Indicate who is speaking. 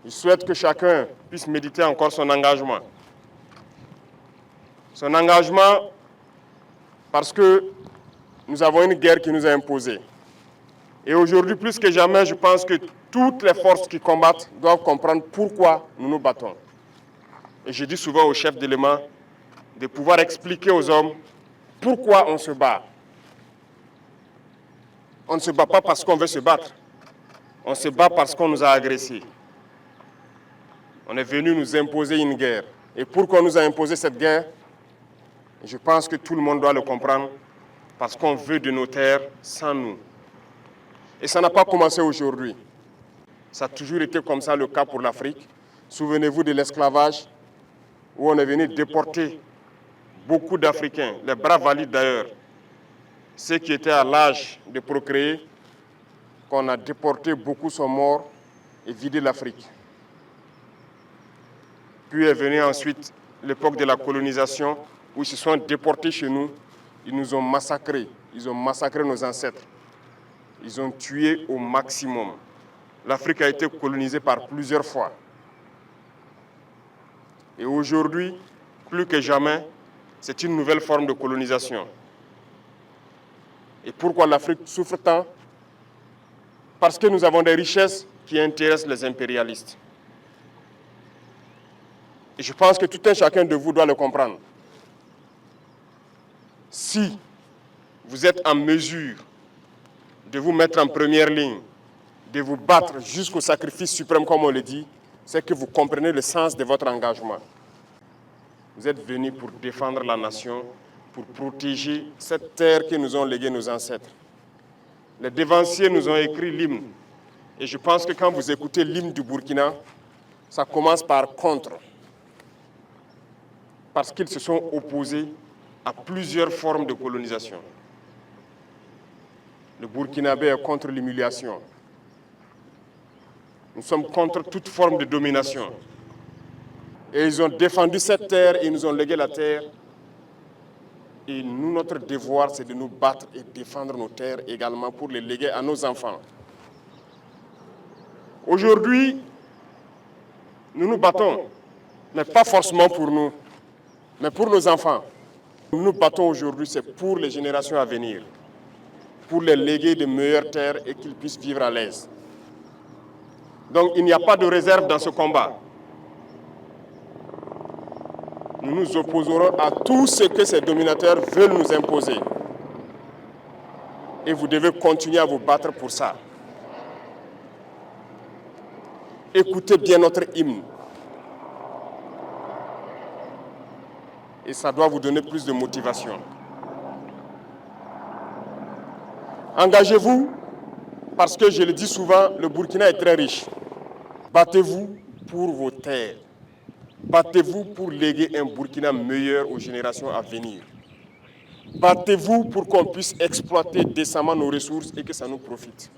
Speaker 1: Je souhaite que chacun puisse méditer encore son engagement. Son engagement parce que nous avons une guerre qui nous est imposée. Et aujourd'hui, plus que jamais, je pense que toutes les forces qui combattent doivent comprendre pourquoi nous nous battons. Et je dis souvent aux chefs d'éléments de pouvoir expliquer aux hommes pourquoi on se bat. On ne se bat pas parce qu'on veut se battre. On se bat parce qu'on nous a agressés. On est venu nous imposer une guerre. Et pourquoi on nous a imposé cette guerre? Je pense que tout le monde doit le comprendre. Parce qu'on veut de nos terres sans nous. Et ça n'a pas commencé aujourd'hui. Ça a toujours été comme ça le cas pour l'Afrique. Souvenez-vous de l'esclavage, où on est venu déporter beaucoup d'Africains, les bras valides d'ailleurs, ceux qui étaient à l'âge de procréer, qu'on a déportés, beaucoup sont morts et vidé l'Afrique. Puis est venue ensuite l'époque de la colonisation, où ils se sont déportés chez nous, ils nous ont massacrés, ils ont massacré nos ancêtres. Ils ont tué au maximum. L'Afrique a été colonisée par plusieurs fois. Et aujourd'hui, plus que jamais, c'est une nouvelle forme de colonisation. Et pourquoi l'Afrique souffre tant? Parce que nous avons des richesses qui intéressent les impérialistes. Et je pense que tout un chacun de vous doit le comprendre. Si vous êtes en mesure de vous mettre en première ligne, de vous battre jusqu'au sacrifice suprême, comme on le dit, c'est que vous comprenez le sens de votre engagement. Vous êtes venus pour défendre la nation, pour protéger cette terre que nous ont léguée nos ancêtres. Les dévanciers nous ont écrit l'hymne. Et je pense que quand vous écoutez l'hymne du Burkina, ça commence par contre. Parce qu'ils se sont opposés à plusieurs formes de colonisation. Le Burkinabé est contre l'humiliation. Nous sommes contre toute forme de domination. Et ils ont défendu cette terre et ils nous ont légué la terre. Et nous, notre devoir, c'est de nous battre et défendre nos terres également pour les léguer à nos enfants. Aujourd'hui, nous nous battons, mais pas forcément pour nous, mais pour nos enfants. Nous nous battons aujourd'hui, c'est pour les générations à venir, pour les léguer de meilleures terres et qu'ils puissent vivre à l'aise. Donc il n'y a pas de réserve dans ce combat. Nous nous opposerons à tout ce que ces dominateurs veulent nous imposer. Et vous devez continuer à vous battre pour ça. Écoutez bien notre hymne. Et ça doit vous donner plus de motivation. Engagez-vous, parce que je le dis souvent, le Burkina est très riche. Battez-vous pour vos terres. Battez-vous pour léguer un Burkina meilleur aux générations à venir. Battez-vous pour qu'on puisse exploiter décemment nos ressources et que ça nous profite.